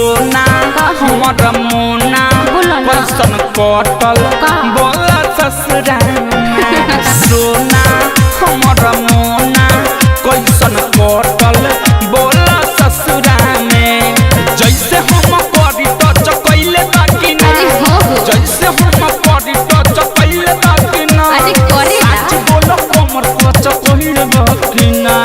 सोना हमर मोना कैसन कटल बोला ससुरा सोना हमर मोना कैसन कटल बोला ससुरा में जैसे हम करी तो चकैले बाकी ना जैसे हम करी तो चकैले बाकी ना आज बोलो कमर को चकैले बाकी ना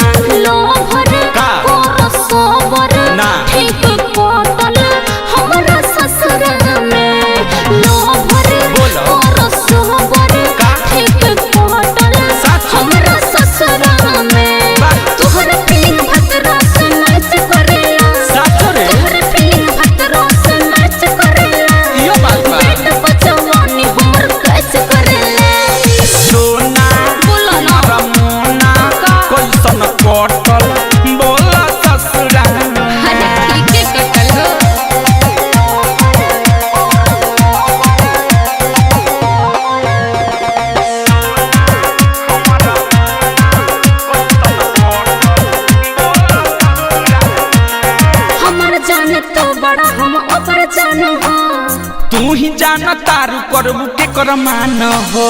तू ही जाना तारू करबू के कर मान हो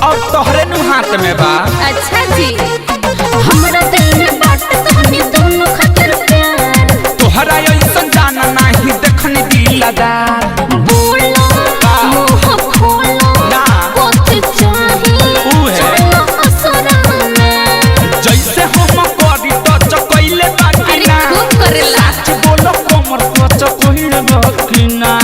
अब तोहरे नु हाथ में बा। अच्छा जी हमरा दिल में बात तोहनी दोनों खातिर प्यार तोहरा ऐसा जाना नहीं देखनी दिलदार बोलो मुंह खोलो ना कुछ चाहिए चलो असरा में जैसे हम करी तो चकैले बाकी ना खूब करेला सच बोलो कमर को चकैले बाकी ना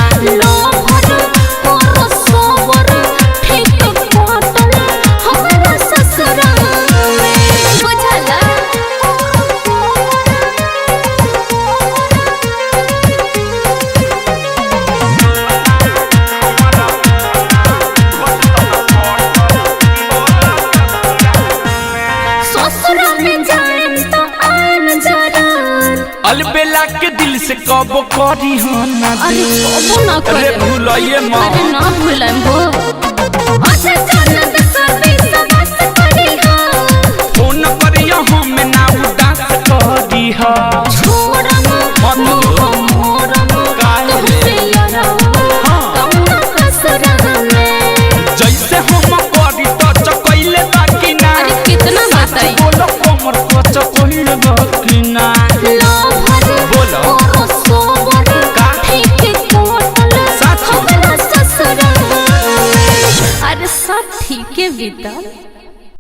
अलबेला के दिल से कब करी हो ना अरे भूलिए मां अरे ना भूलम हो अच्छा जाना दे सभी सबस करी हो फोन करियो हम ना उदास करी हो छोड़ मत मोरम तुमसे यारा कौन कसरा में जैसे हम करी तो चकैले बाकी ना अरे कितना बात है बोलो कमर को चकैले बाकी ना ठीक है बेटा।